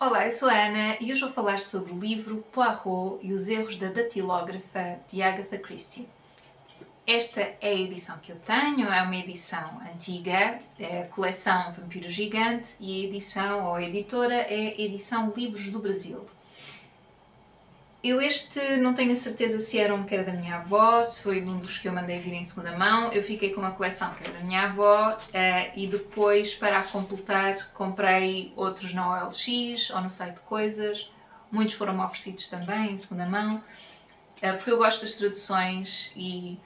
Olá, eu sou a Ana e hoje vou falar sobre o livro Poirot e os erros da datilógrafa de Agatha Christie. Esta é a edição que eu tenho, é uma edição antiga, é a coleção Vampiro Gigante e a edição, ou a editora, é a edição Livros do Brasil. Eu não tenho a certeza se era um que era da minha avó, se foi um dos que eu mandei vir em segunda mão. Eu fiquei com uma coleção que era da minha avó e depois, para a completar, comprei outros na OLX ou no site de Coisas. Muitos foram oferecidos também em segunda mão, porque eu gosto das traduções e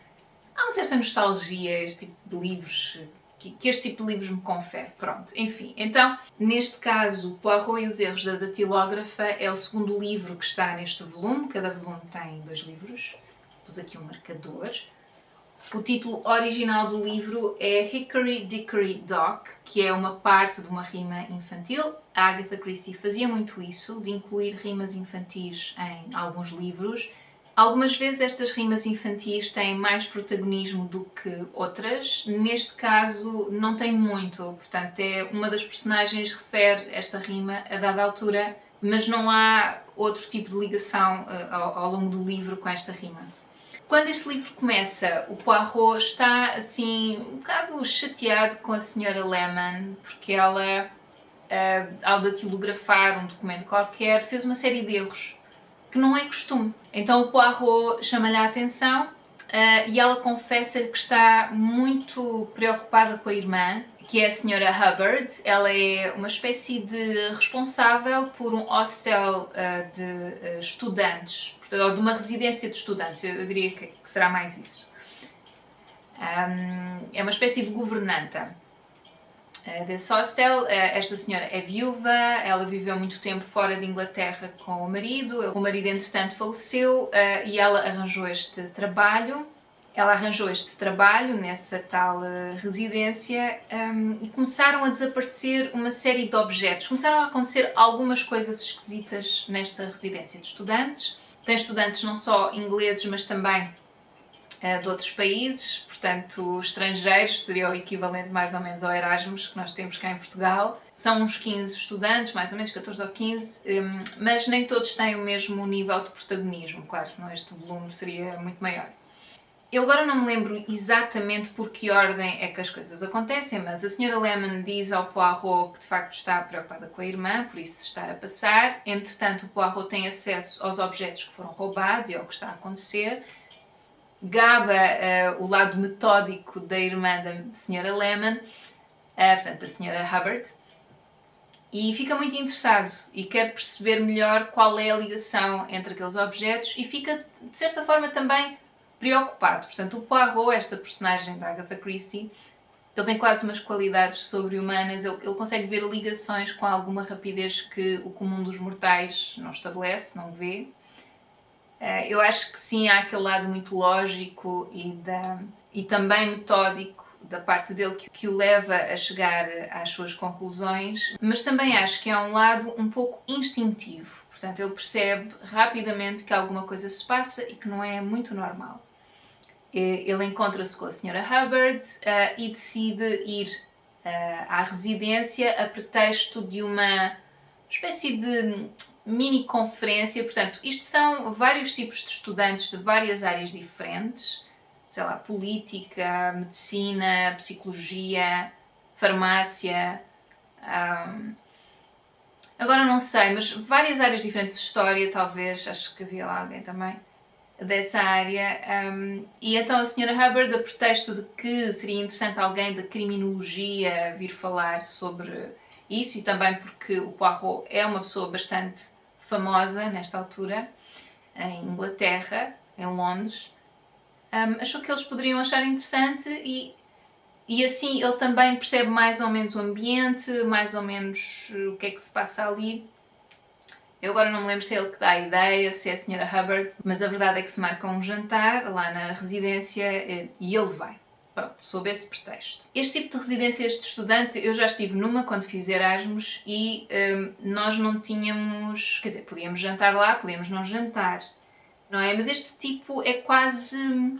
há uma certa nostalgia este tipo de livros, que este tipo de livros me confere. Pronto, enfim. Então, neste caso, Poirot e os erros da datilógrafa é o segundo livro que está neste volume. Cada volume tem 2 livros. Pus aqui um marcador. O título original do livro é Hickory Dickory Dock, que é uma parte de uma rima infantil. A Agatha Christie fazia muito isso, de incluir rimas infantis em alguns livros. Algumas vezes estas rimas infantis têm mais protagonismo do que outras. Neste caso não tem muito, portanto uma das personagens refere esta rima a dada altura, mas não há outro tipo de ligação ao longo do livro com esta rima. Quando este livro começa, o Poirot está assim um bocado chateado com a Sra. Lemon, porque ela, ao datilografar um documento qualquer, fez uma série de erros que não é costume. Então o Poirot chama-lhe a atenção e ela confessa-lhe que está muito preocupada com a irmã, que é a Sra. Hubbard. Ela é uma espécie de responsável por um hostel de estudantes, portanto, ou de uma residência de estudantes, eu diria que será mais isso. É uma espécie de governanta desse hostel. Esta senhora é viúva, ela viveu muito tempo fora de Inglaterra com o marido entretanto faleceu e ela arranjou este trabalho. Ela arranjou este trabalho nessa tal residência e começaram a desaparecer uma série de objetos. Começaram a acontecer algumas coisas esquisitas nesta residência de estudantes. Tem estudantes não só ingleses, mas também de outros países, portanto estrangeiros, seria o equivalente mais ou menos ao Erasmus que nós temos cá em Portugal. São uns 15 estudantes, mais ou menos 14 ou 15, mas nem todos têm o mesmo nível de protagonismo, claro, senão este volume seria muito maior. Eu agora não me lembro exatamente por que ordem é que as coisas acontecem, mas a Sra. Lemon diz ao Poirot que de facto está preocupada com a irmã, por isso se estar a passar. Entretanto, o Poirot tem acesso aos objetos que foram roubados e ao que está a acontecer. Gaba o lado metódico da irmã da Sra. Lemon, portanto da Sra. Hubbard, e fica muito interessado e quer perceber melhor qual é a ligação entre aqueles objetos e fica, de certa forma, também preocupado. Portanto, o Poirot, esta personagem da Agatha Christie, ele tem quase umas qualidades sobre-humanas, ele consegue ver ligações com alguma rapidez que o comum dos mortais não estabelece, não vê. Eu acho que sim, há aquele lado muito lógico e também metódico da parte dele que o leva a chegar às suas conclusões, mas também acho que é um lado um pouco instintivo. Portanto, ele percebe rapidamente que alguma coisa se passa e que não é muito normal. Ele encontra-se com a Sra. Hubbard e decide ir à residência a pretexto de uma espécie de mini-conferência. Portanto, isto são vários tipos de estudantes de várias áreas diferentes, sei lá, política, medicina, psicologia, farmácia, agora não sei, mas várias áreas diferentes, história talvez, acho que havia lá alguém também dessa área, e então a Sra. Hubbard, a pretexto de que seria interessante alguém da criminologia vir falar sobre isso, e também porque o Poirot é uma pessoa bastante famosa nesta altura, em Inglaterra, em Londres, achou que eles poderiam achar interessante e assim ele também percebe mais ou menos o ambiente, mais ou menos o que é que se passa ali. Eu agora não me lembro se é ele que dá a ideia, se é a Sra. Hubbard, mas a verdade é que se marca um jantar lá na residência e ele vai. Pronto, sob esse pretexto. Este tipo de residências de estudantes, eu já estive numa quando fiz Erasmus e nós não tínhamos, quer dizer, podíamos jantar lá, podíamos não jantar, não é? Mas este tipo é quase...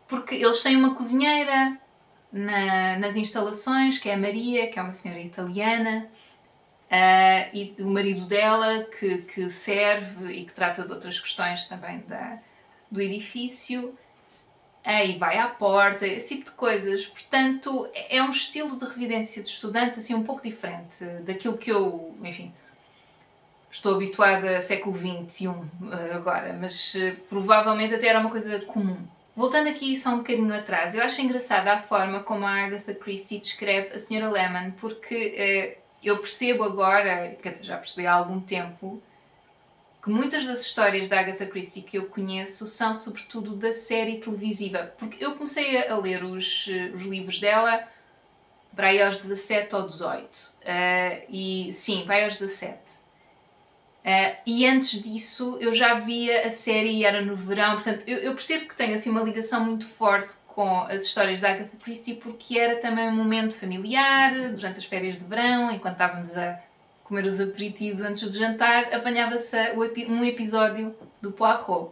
porque eles têm uma cozinheira nas instalações, que é a Maria, que é uma senhora italiana, e o marido dela que serve e que trata de outras questões também do edifício. E vai à porta, esse tipo de coisas. Portanto, é um estilo de residência de estudantes assim um pouco diferente daquilo que eu, enfim, estou habituada a século XXI agora, mas provavelmente até era uma coisa comum. Voltando aqui só um bocadinho atrás, eu acho engraçada a forma como a Agatha Christie descreve a Sra. Lemon, porque eu percebo agora, quer dizer, já percebi há algum tempo, que muitas das histórias da Agatha Christie que eu conheço são sobretudo da série televisiva, porque eu comecei a ler os livros dela para aí aos 17 ou 18, e sim, vai aos 17. E antes disso eu já via a série e era no verão, portanto eu percebo que tenho assim uma ligação muito forte com as histórias da Agatha Christie porque era também um momento familiar, durante as férias de verão, enquanto estávamos a comer os aperitivos antes do jantar, apanhava-se um episódio do Poirot,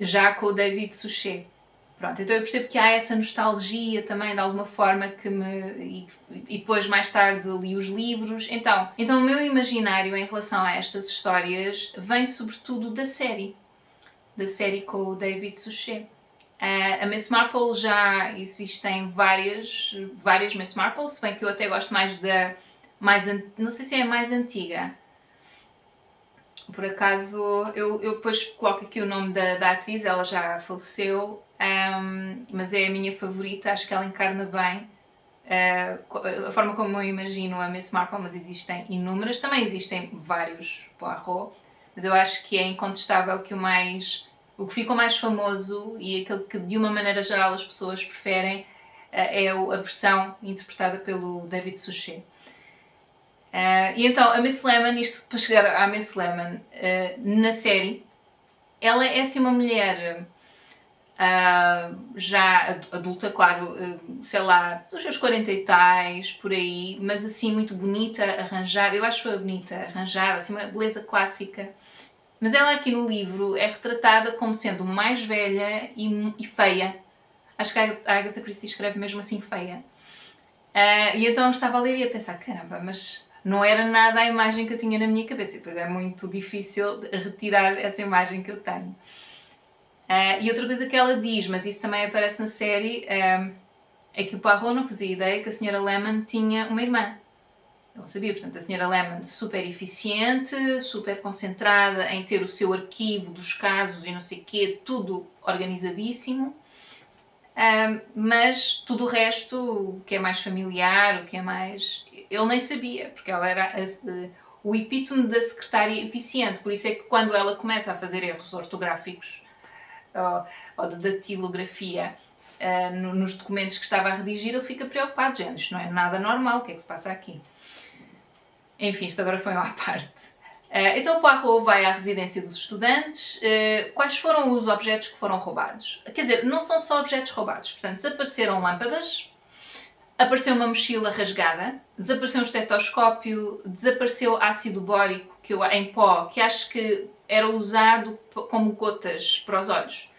já com o David Suchet. Pronto, então eu percebo que há essa nostalgia também, de alguma forma, que me... E depois, mais tarde, li os livros. Então o meu imaginário em relação a estas histórias vem sobretudo da série com o David Suchet. A Miss Marple já existem várias Miss Marple, se bem que eu até gosto mais da... não sei se é a mais antiga. Por acaso, eu depois coloco aqui o nome da atriz, ela já faleceu, mas é a minha favorita, acho que ela encarna bem a forma como eu imagino a Miss Marple, mas existem inúmeras, também existem vários Poirot, mas eu acho que é incontestável que o que ficou mais famoso e aquele que de uma maneira geral as pessoas preferem é a versão interpretada pelo David Suchet. E então, a Miss Lemon, isto para chegar à Miss Lemon, na série, ela é assim uma mulher já adulta, claro, sei lá, dos seus 40 e tais, por aí, mas assim muito bonita, arranjada, eu acho-a bonita, arranjada, assim uma beleza clássica. Mas ela aqui no livro é retratada como sendo mais velha e feia. Acho que a Agatha Christie escreve mesmo assim feia. E então eu estava a ler e a pensar, caramba, mas não era nada a imagem que eu tinha na minha cabeça. E depois é muito difícil retirar essa imagem que eu tenho. E outra coisa que ela diz, mas isso também aparece na série, é que o Poirot não fazia ideia que a Sra. Lemon tinha uma irmã. Ele sabia, portanto, a Sra. Lemon super eficiente, super concentrada em ter o seu arquivo dos casos e não sei o quê, tudo organizadíssimo. Mas tudo o resto, o que é mais familiar, o que é mais... Ele nem sabia, porque ela era o epítome da secretária eficiente. Por isso é que quando ela começa a fazer erros ortográficos ou de datilografia nos documentos que estava a redigir, ele fica preocupado, gente, isto não é nada normal, o que é que se passa aqui? Enfim, isto agora foi uma à parte. Então o Poirot vai à residência dos estudantes. Quais foram os objetos que foram roubados? Quer dizer, não são só objetos roubados, portanto, desapareceram lâmpadas, apareceu uma mochila rasgada, desapareceu um estetoscópio, desapareceu ácido bórico em pó, que acho que era usado como gotas para os olhos.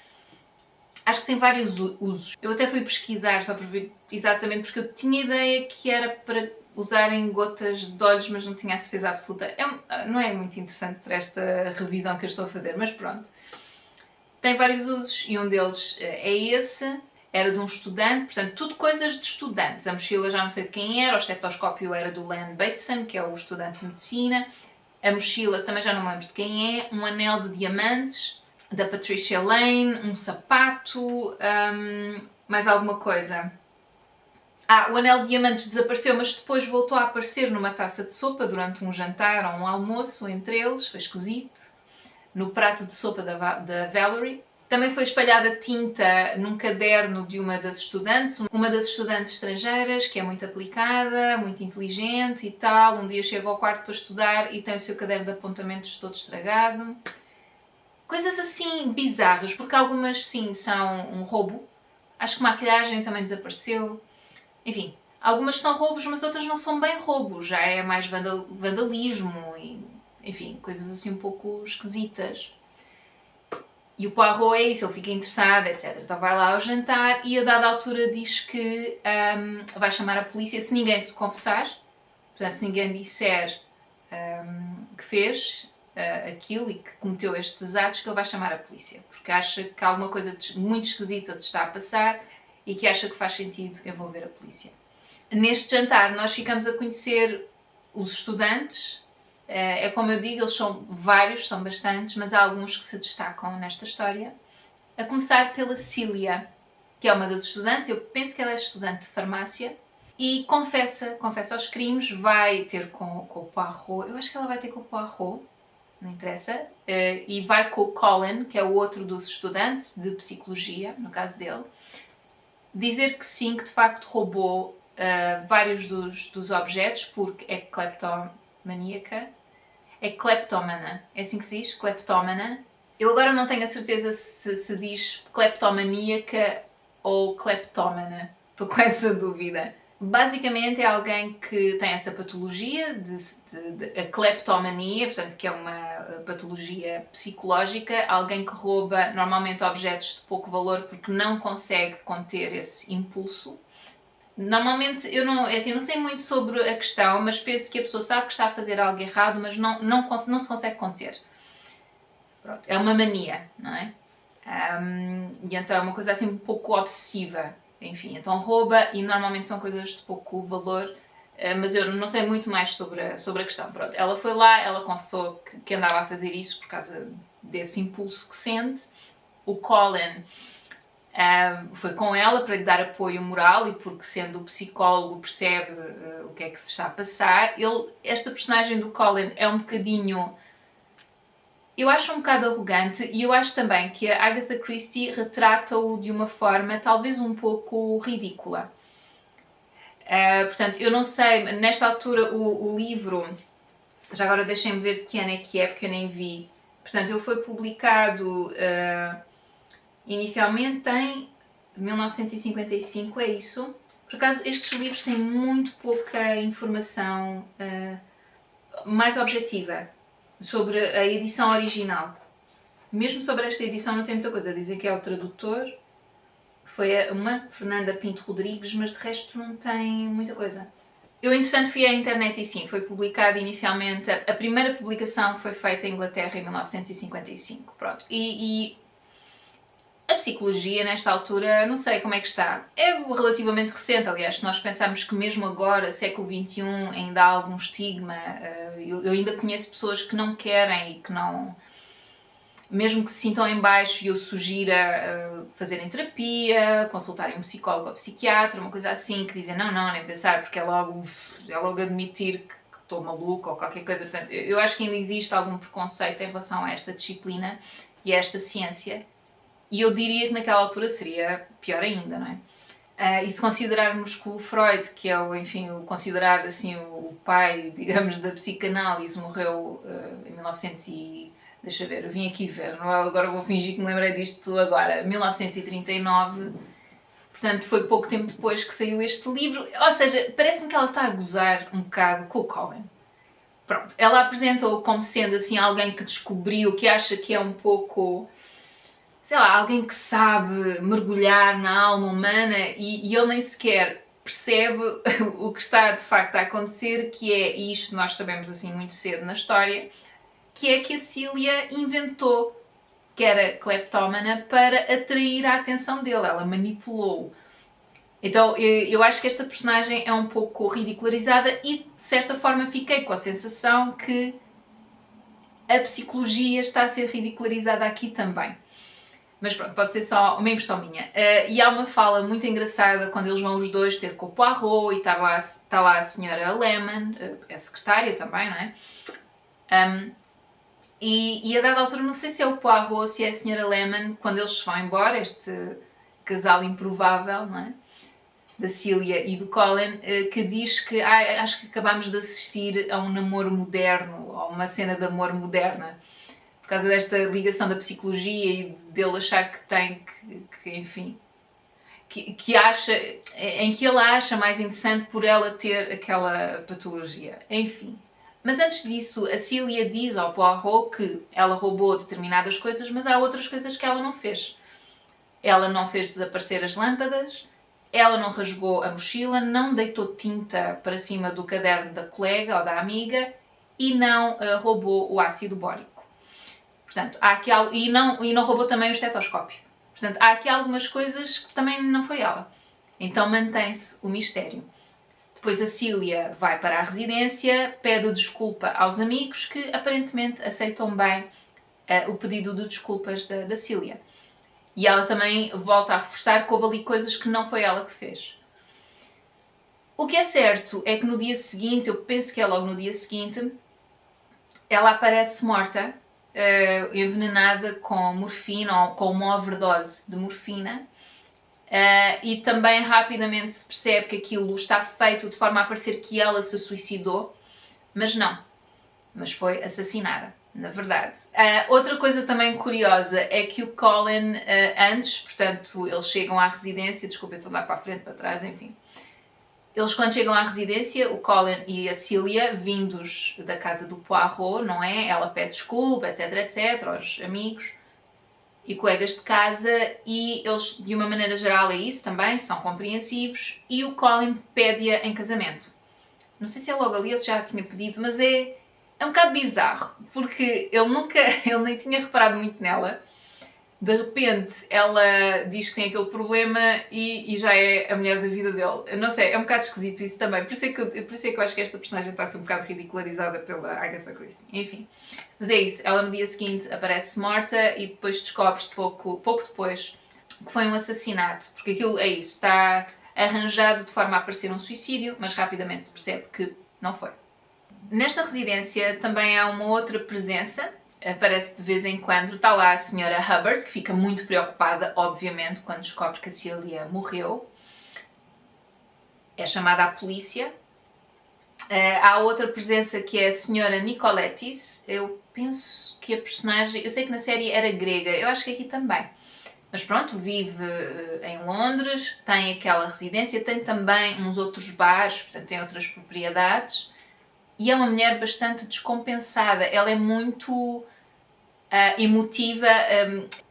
Acho que tem vários usos. Eu até fui pesquisar só para ver exatamente, porque eu tinha ideia que era para usarem gotas de olhos, mas não tinha a certeza absoluta. Não é muito interessante para esta revisão que eu estou a fazer, mas pronto. Tem vários usos e um deles é esse. Era de um estudante, portanto, tudo coisas de estudantes. A mochila já não sei de quem era, o estetoscópio era do Len Bateson, que é o estudante de medicina. A mochila também já não me lembro de quem é. Um anel de diamantes da Patricia Lane, um sapato, mais alguma coisa. O anel de diamantes desapareceu, mas depois voltou a aparecer numa taça de sopa durante um jantar ou um almoço entre eles, foi esquisito. No prato de sopa da Valerie. Também foi espalhada tinta num caderno de uma das estudantes estrangeiras, que é muito aplicada, muito inteligente e tal. Um dia chega ao quarto para estudar e tem o seu caderno de apontamentos todo estragado. Coisas assim bizarras, porque algumas sim são um roubo. Acho que maquilhagem também desapareceu. Enfim, algumas são roubos, mas outras não são bem roubos. Já é mais vandalismo e, enfim, coisas assim um pouco esquisitas. E o Poirot é isso, ele fica interessado, etc. Então vai lá ao jantar e a dada altura diz que vai chamar a polícia se ninguém se confessar. Portanto, se ninguém disser que fez aquilo e que cometeu estes atos, que ele vai chamar a polícia, porque acha que alguma coisa muito esquisita se está a passar e que acha que faz sentido envolver a polícia. Neste jantar nós ficamos a conhecer os estudantes. É como eu digo, eles são vários, são bastantes, mas há alguns que se destacam nesta história. A começar pela Cília, que é uma das estudantes. Eu penso que ela é estudante de farmácia e confessa aos crimes, vai ter com o Poirot. Eu acho que ela vai ter com o Poirot, não interessa, e vai com o Colin, que é o outro dos estudantes de psicologia, no caso dele, dizer que sim, que de facto roubou vários dos objetos, porque é cleptomaníaca. É cleptómana, é assim que se diz? Cleptómana. Eu agora não tenho a certeza se diz cleptomaníaca ou cleptómana. Estou com essa dúvida. Basicamente é alguém que tem essa patologia a cleptomania, portanto que é uma patologia psicológica, alguém que rouba normalmente objetos de pouco valor porque não consegue conter esse impulso. Normalmente, eu não sei muito sobre a questão, mas penso que a pessoa sabe que está a fazer algo errado, mas não se consegue conter. Pronto, é uma mania, não é? E então é uma coisa assim um pouco obsessiva. Enfim, então rouba e normalmente são coisas de pouco valor, mas eu não sei muito mais sobre a questão. Pronto, ela foi lá, ela confessou que andava a fazer isso por causa desse impulso que sente. O Colin foi com ela para lhe dar apoio moral e porque, sendo o psicólogo, percebe o que é que se está a passar. Esta personagem do Colin é um bocadinho... Eu acho um bocado arrogante e eu acho também que a Agatha Christie retrata-o de uma forma talvez um pouco ridícula. Portanto, eu não sei, nesta altura o livro, já agora deixem-me ver de que ano é que é, porque eu nem vi. Portanto, ele foi publicado inicialmente em 1955, é isso? Por acaso, estes livros têm muito pouca informação mais objetiva sobre a edição original. Mesmo sobre esta edição não tem muita coisa. Dizem que é o tradutor, que foi uma Fernanda Pinto Rodrigues, mas de resto não tem muita coisa. Eu, entretanto, fui à internet e sim, foi publicado inicialmente... A primeira publicação foi feita em Inglaterra em 1955. Pronto. E a psicologia, nesta altura, não sei como é que está. É relativamente recente, aliás, se nós pensarmos que mesmo agora, século XXI, ainda há algum estigma. Eu ainda conheço pessoas que não querem e que não... Mesmo que se sintam em baixo, eu sugiro fazerem terapia, consultarem um psicólogo ou psiquiatra, uma coisa assim, que dizem não, nem pensar, porque é logo admitir que estou maluco ou qualquer coisa. Portanto, eu acho que ainda existe algum preconceito em relação a esta disciplina e a esta ciência. E eu diria que naquela altura seria pior ainda, não é? E se considerarmos que o Freud, que é o considerado assim, o pai, digamos, da psicanálise, morreu em 1900 e... Deixa ver, eu vim aqui ver, não é? Agora vou fingir que me lembrei disto agora, 1939, portanto foi pouco tempo depois que saiu este livro, ou seja, parece-me que ela está a gozar um bocado com o Colin. Pronto, ela apresenta-o como sendo assim alguém que descobriu, que acha que é um pouco... sei lá, alguém que sabe mergulhar na alma humana e ele nem sequer percebe o que está de facto a acontecer, que é, e isto nós sabemos assim muito cedo na história, que é que a Cília inventou, que era cleptómana, para atrair a atenção dele, ela manipulou-o. Então eu acho que esta personagem é um pouco ridicularizada e de certa forma fiquei com a sensação que a psicologia está a ser ridicularizada aqui também. Mas pronto, pode ser só uma impressão minha. E há uma fala muito engraçada quando eles vão os dois ter com o Poirot e está lá a senhora Lemon, a secretária também, não é? E a dada altura, não sei se é o Poirot ou se é a senhora Lemon, quando eles se vão embora, este casal improvável, não é? Da Cília e do Colin, que diz que acho que acabámos de assistir a um namoro moderno, ou uma cena de amor moderna. Por causa desta ligação da psicologia e dele achar que tem que enfim, que acha, em que ele acha mais interessante por ela ter aquela patologia. Enfim. Mas antes disso, a Cília diz ao Poirot que ela roubou determinadas coisas, mas há outras coisas que ela não fez. Ela não fez desaparecer as lâmpadas, ela não rasgou a mochila, não deitou tinta para cima do caderno da colega ou da amiga e não roubou o ácido bórico. Portanto, há aqui algo, e não roubou também o estetoscópio. Portanto, há aqui algumas coisas que também não foi ela. Então mantém-se o mistério. Depois a Cília vai para a residência, pede desculpa aos amigos que aparentemente aceitam bem o pedido de desculpas da Cília. E ela também volta a reforçar que houve ali coisas que não foi ela que fez. O que é certo é que no dia seguinte, eu penso que é logo no dia seguinte, ela aparece morta, envenenada com morfina ou com uma overdose de morfina. E também rapidamente se percebe que aquilo está feito de forma a parecer que ela se suicidou, mas não, mas foi assassinada, na verdade. Outra coisa também curiosa é que o Colin, antes, portanto, eles chegam à residência, desculpa, eu estou lá para a frente, para trás, enfim. Eles quando chegam à residência, o Colin e a Cília, vindos da casa do Poirot, não é? Ela pede desculpa, etc, etc, aos amigos e colegas de casa, e eles, de uma maneira geral, é isso também, são compreensivos, e o Colin pede-a em casamento. Não sei se é logo ali ou se já tinha pedido, mas é um bocado bizarro, porque ele nem tinha reparado muito nela. De repente, ela diz que tem aquele problema e já é a mulher da vida dele. Eu não sei, é um bocado esquisito isso também. Por isso é que eu acho que esta personagem está a ser um bocado ridicularizada pela Agatha Christie. Enfim. Mas é isso, ela no dia seguinte aparece morta e depois descobre-se pouco depois que foi um assassinato. Porque aquilo é isso, está arranjado de forma a parecer um suicídio, mas rapidamente se percebe que não foi. Nesta residência também há uma outra presença, aparece de vez em quando, está lá a senhora Hubbard, que fica muito preocupada, obviamente, quando descobre que a Cília morreu. É chamada à polícia. Há outra presença que é a senhora Nicoletis. Eu penso que a personagem, eu sei que na série era grega, eu acho que aqui também. Mas pronto, vive em Londres, tem aquela residência, tem também uns outros bares, portanto tem outras propriedades. E é uma mulher bastante descompensada. Ela é muito emotiva.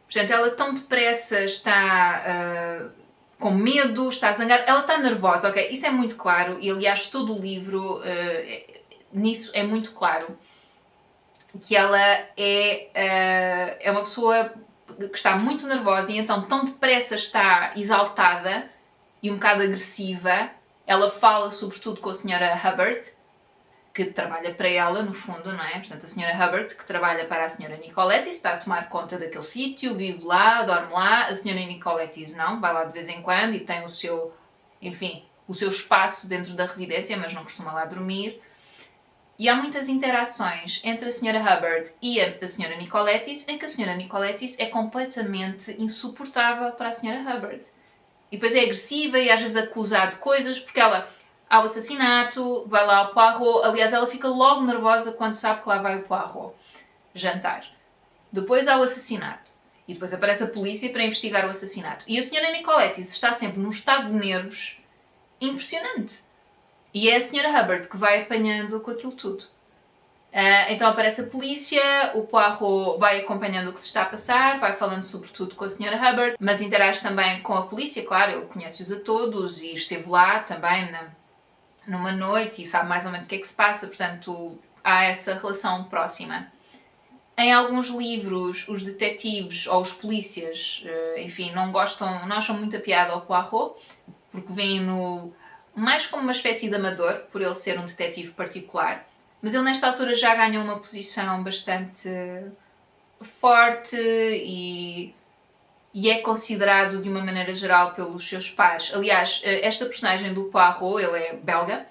Portanto, ela tão depressa está com medo, está zangada. Ela está nervosa, ok? Isso é muito claro. E, aliás, todo o livro nisso é muito claro. Que ela é uma pessoa que está muito nervosa e então tão depressa está exaltada e um bocado agressiva. Ela fala sobretudo com a senhora Hubbard, que trabalha para ela, no fundo, não é? Portanto, a senhora Hubbard, que trabalha para a senhora Nicoletis, está a tomar conta daquele sítio, vive lá, dorme lá. A senhora Nicoletis não, vai lá de vez em quando e tem o seu espaço dentro da residência, mas não costuma lá dormir. E há muitas interações entre a senhora Hubbard e a senhora Nicoletis, em que a senhora Nicoletis é completamente insuportável para a senhora Hubbard. E depois é agressiva e às vezes acusa de coisas, porque ela... Há o assassinato, vai lá ao Poirot. Aliás, ela fica logo nervosa quando sabe que lá vai o Poirot jantar. Depois há o assassinato. E depois aparece a polícia para investigar o assassinato. E a senhora Nicoletis está sempre num estado de nervos impressionante. E é a senhora Hubbard que vai apanhando com aquilo tudo. Então aparece a polícia, o Poirot vai acompanhando o que se está a passar, vai falando sobretudo com a senhora Hubbard, mas interage também com a polícia, claro, ele conhece-os a todos e esteve lá também numa noite e sabe mais ou menos o que é que se passa, portanto há essa relação próxima. Em alguns livros, os detetives ou os polícias, enfim, não acham muita piada ao Poirot, porque veem-no mais como uma espécie de amador, por ele ser um detetive particular, mas ele nesta altura já ganhou uma posição bastante forte e é considerado de uma maneira geral pelos seus pares. Aliás, esta personagem do Poirot, ele é belga,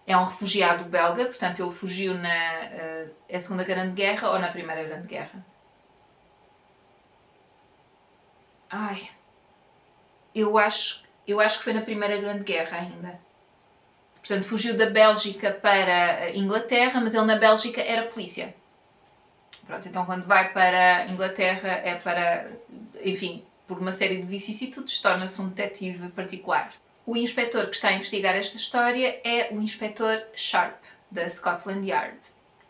é um refugiado belga, portanto ele fugiu na Segunda Grande Guerra ou na Primeira Grande Guerra? Eu acho que foi na Primeira Grande Guerra ainda. Portanto, fugiu da Bélgica para a Inglaterra, mas ele na Bélgica era polícia. Pronto, então quando vai para a Inglaterra é para, enfim, por uma série de vicissitudes, torna-se um detetive particular. O inspetor que está a investigar esta história é o inspetor Sharp, da Scotland Yard.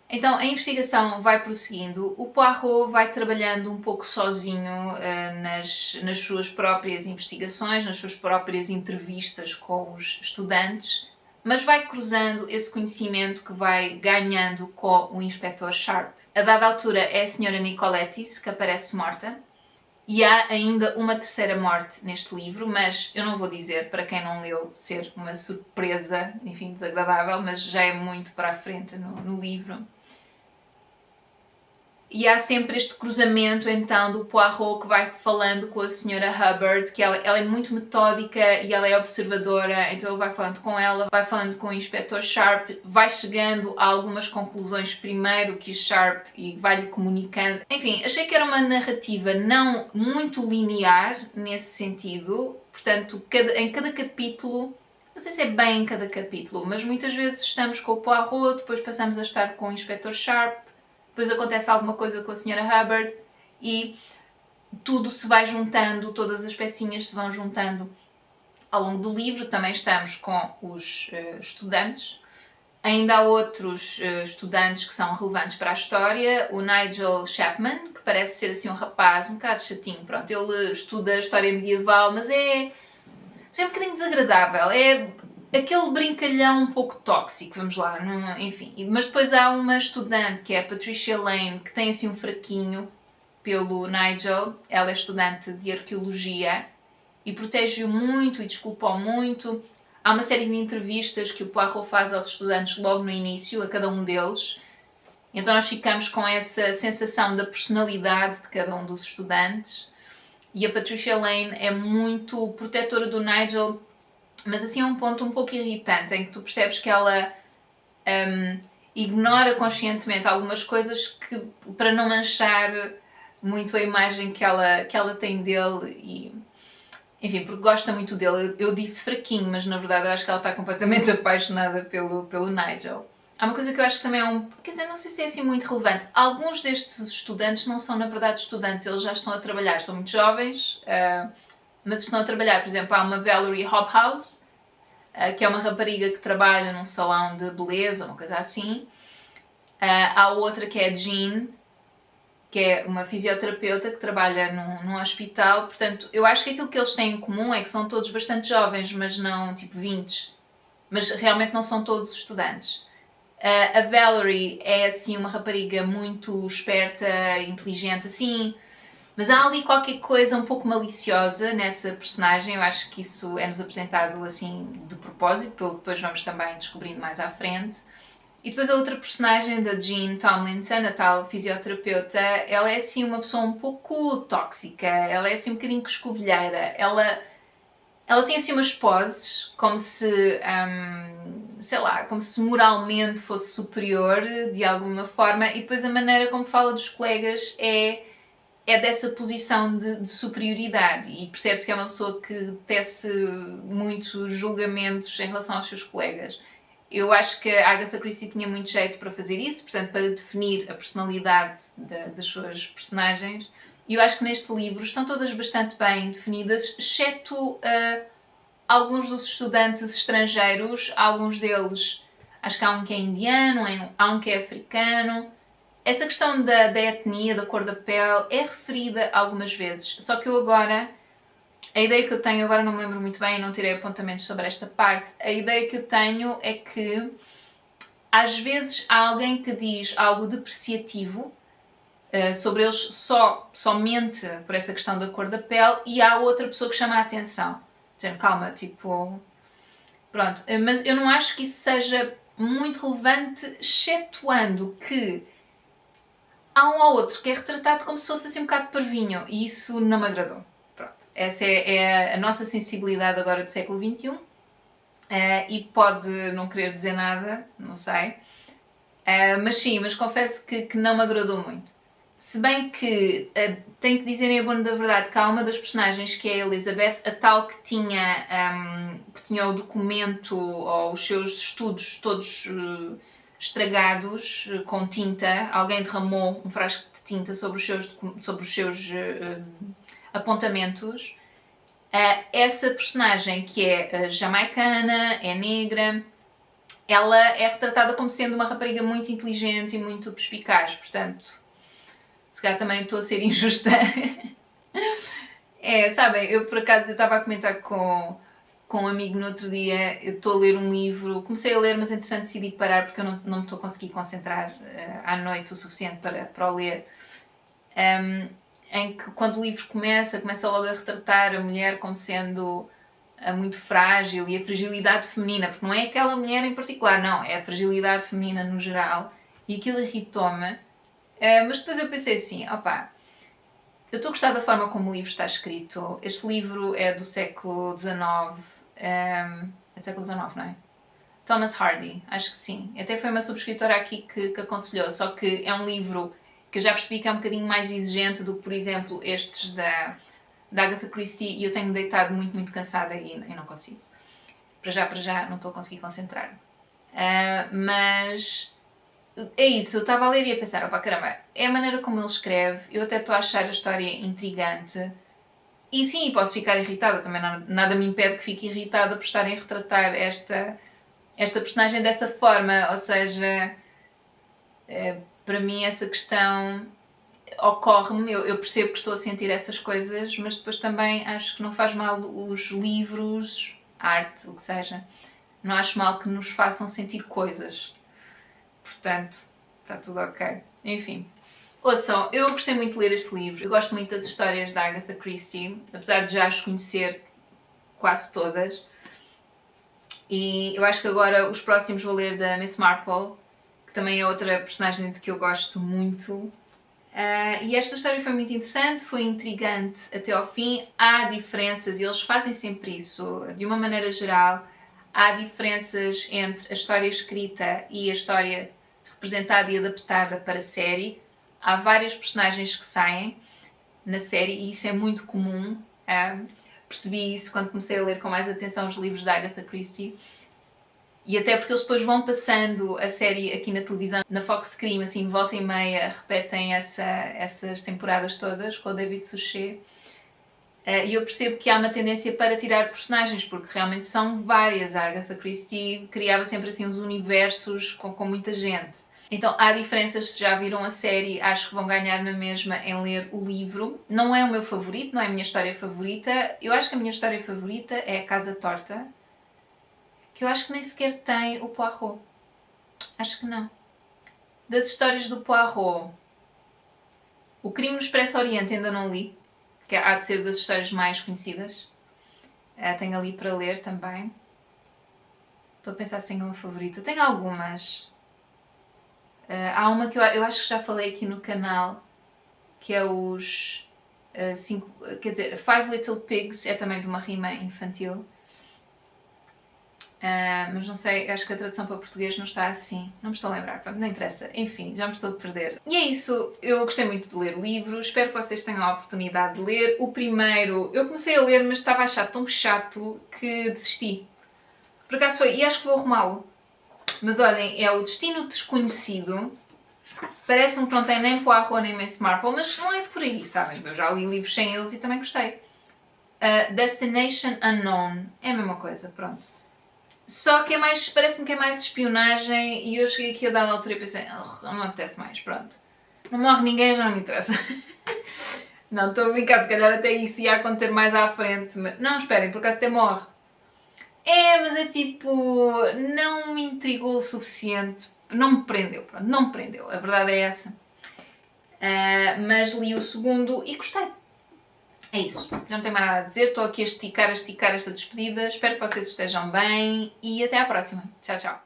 Então a investigação vai prosseguindo, o Poirot vai trabalhando um pouco sozinho nas suas próprias investigações, nas suas próprias entrevistas com os estudantes, mas vai cruzando esse conhecimento que vai ganhando com o Inspetor Sharp. A dada altura é a Sra. Nicoletis que aparece morta, e há ainda uma terceira morte neste livro, mas eu não vou dizer, para quem não leu, ser uma surpresa, enfim, desagradável, mas já é muito para a frente no livro. E há sempre este cruzamento, então, do Poirot que vai falando com a Sra. Hubbard, que ela é muito metódica e ela é observadora, então ele vai falando com ela, vai falando com o Inspetor Sharp, vai chegando a algumas conclusões primeiro que o Sharp e vai-lhe comunicando. Enfim, achei que era uma narrativa não muito linear nesse sentido, portanto, em cada capítulo, não sei se é bem em cada capítulo, mas muitas vezes estamos com o Poirot, depois passamos a estar com o Inspetor Sharp, depois acontece alguma coisa com a Sra. Hubbard e tudo se vai juntando, todas as pecinhas se vão juntando ao longo do livro. Também estamos com os estudantes. Ainda há outros estudantes que são relevantes para a história. O Nigel Chapman, que parece ser assim um rapaz um bocado chatinho. Pronto, ele estuda a história medieval, mas é um bocadinho desagradável. É aquele brincalhão um pouco tóxico, vamos lá, enfim. Mas depois há uma estudante, que é a Patricia Lane, que tem assim um fraquinho pelo Nigel. Ela é estudante de arqueologia e protege-o muito e desculpa-o muito. Há uma série de entrevistas que o Poirot faz aos estudantes logo no início, a cada um deles. Então nós ficamos com essa sensação da personalidade de cada um dos estudantes. E a Patricia Lane é muito protetora do Nigel, mas assim é um ponto um pouco irritante, em que tu percebes que ela ignora conscientemente algumas coisas que, para não manchar muito a imagem que ela tem dele, e, enfim, porque gosta muito dele. Eu disse fraquinho, mas na verdade eu acho que ela está completamente apaixonada pelo Nigel. Há uma coisa que eu acho que também é quer dizer, não sei se é assim muito relevante. Alguns destes estudantes não são na verdade estudantes, eles já estão a trabalhar, são muito jovens, mas estão a trabalhar. Por exemplo, há uma Valerie Hobhouse, que é uma rapariga que trabalha num salão de beleza, uma coisa assim. Há outra que é a Jean, que é uma fisioterapeuta que trabalha num hospital. Portanto, eu acho que aquilo que eles têm em comum é que são todos bastante jovens, mas não tipo 20. Mas realmente não são todos estudantes. A Valerie é assim uma rapariga muito esperta, inteligente, assim, mas há ali qualquer coisa um pouco maliciosa nessa personagem. Eu acho que isso é-nos apresentado assim de propósito, pelo que depois vamos também descobrindo mais à frente. E depois a outra personagem da Jean Tomlinson, a tal fisioterapeuta, ela é assim uma pessoa um pouco tóxica, ela é assim um bocadinho coscovilheira. Ela tem assim umas poses, como se, sei lá, como se moralmente fosse superior de alguma forma, e depois a maneira como fala dos colegas é dessa posição de superioridade, e percebe-se que é uma pessoa que tece muitos julgamentos em relação aos seus colegas. Eu acho que a Agatha Christie tinha muito jeito para fazer isso, portanto, para definir a personalidade das suas personagens. E eu acho que neste livro estão todas bastante bem definidas, exceto alguns dos estudantes estrangeiros. Alguns deles, acho que há um que é indiano, há um que é africano. Essa questão da etnia, da cor da pele, é referida algumas vezes. Só que eu agora, a ideia que eu tenho, agora não me lembro muito bem, não tirei apontamentos sobre esta parte, a ideia que eu tenho é que às vezes há alguém que diz algo depreciativo sobre eles somente por essa questão da cor da pele, e há outra pessoa que chama a atenção. Dizendo, calma, tipo... Pronto, mas eu não acho que isso seja muito relevante, excetuando que há um ou outro que é retratado como se fosse assim um bocado parvinho, e isso não me agradou. Pronto, essa é a nossa sensibilidade agora do século XXI, e pode não querer dizer nada, não sei, mas sim, mas confesso que não me agradou muito. Se bem que tenho que dizer em abono da verdade que há uma das personagens, que é a Elizabeth, a tal que tinha o documento ou os seus estudos todos estragados com tinta. Alguém derramou um frasco de tinta sobre os seus apontamentos. Essa personagem, que é jamaicana, é negra, ela é retratada como sendo uma rapariga muito inteligente e muito perspicaz, portanto... Se calhar também estou a ser injusta. Sabem, eu por acaso estava a comentar com com um amigo no outro dia, eu estou a ler um livro, comecei a ler, mas entretanto decidi parar porque eu não me estou a conseguir concentrar à noite o suficiente para o ler. Em que quando o livro começa logo a retratar a mulher como sendo muito frágil e a fragilidade feminina, porque não é aquela mulher em particular, não, é a fragilidade feminina no geral, e aquilo irritou-me. Mas depois eu pensei assim, opá, eu estou a gostar da forma como o livro está escrito. Este livro é do século XIX, é do século XIX, não é? Thomas Hardy, acho que sim. Até foi uma subscritora aqui que aconselhou, só que é um livro que eu já percebi que é um bocadinho mais exigente do que, por exemplo, estes da Agatha Christie, e eu tenho-me deitado muito cansada e não consigo. Para já não estou a conseguir concentrar. Mas é isso, eu estava a ler e a pensar, opá, caramba, é a maneira como ele escreve, eu até estou a achar a história intrigante. E sim, posso ficar irritada, também nada me impede que fique irritada por estarem a retratar esta personagem dessa forma, ou seja, para mim essa questão ocorre-me, eu percebo que estou a sentir essas coisas, mas depois também acho que não faz mal os livros, arte, o que seja, não acho mal que nos façam sentir coisas. Portanto, está tudo ok. Enfim. Ouçam, eu gostei muito de ler este livro. Eu gosto muito das histórias da Agatha Christie, apesar de já as conhecer quase todas. E eu acho que agora os próximos vou ler da Miss Marple, que também é outra personagem de que eu gosto muito. E esta história foi muito interessante, foi intrigante até ao fim. Há diferenças, e eles fazem sempre isso, de uma maneira geral. Há diferenças entre a história escrita e a história representada e adaptada para a série. Há várias personagens que saem na série e isso é muito comum. Percebi isso quando comecei a ler com mais atenção os livros da Agatha Christie. E até porque eles depois vão passando a série aqui na televisão, na Fox Crime, assim, volta e meia, repetem essas temporadas todas com o David Suchet. E eu percebo que há uma tendência para tirar personagens, porque realmente são várias. A Agatha Christie criava sempre assim uns universos com muita gente. Então há diferenças, se já viram a série, acho que vão ganhar na mesma em ler o livro. Não é o meu favorito, não é a minha história favorita. Eu acho que a minha história favorita é a Casa Torta, que eu acho que nem sequer tem o Poirot. Acho que não. Das histórias do Poirot, O Crime no Expresso Oriente ainda não li, que há de ser das histórias mais conhecidas. Tenho ali para ler também. Estou a pensar se tenho uma favorita. Tenho algumas. Há uma que eu acho que já falei aqui no canal, que é os Five Little Pigs, é também de uma rima infantil. Mas não sei, acho que a tradução para português não está assim. Não me estou a lembrar, pronto, não interessa. Enfim, já me estou a perder. E é isso, eu gostei muito de ler o livro, espero que vocês tenham a oportunidade de ler. O primeiro, eu comecei a ler, mas estava a achar tão chato que desisti. Por acaso foi, e acho que vou arrumá-lo. Mas olhem, é O Destino Desconhecido. Parece-me que não tem nem Poirot nem Miss Marple, mas não é por aí, sabem? Eu já li livros sem eles e também gostei. Destination Unknown, é a mesma coisa, pronto. Só que é mais, parece-me que é mais espionagem e eu cheguei aqui a dada altura e pensei, não me apetece mais, pronto. Não morre ninguém, já não me interessa. Não, estou a brincar, se calhar até isso ia acontecer mais à frente. Mas... Não, esperem, por acaso até morre. Mas é tipo, não me intrigou o suficiente, não me prendeu, pronto, não me prendeu, a verdade é essa. Mas li o segundo e gostei. É isso, já não tenho mais nada a dizer, estou aqui a esticar esta despedida, espero que vocês estejam bem e até à próxima. Tchau, tchau.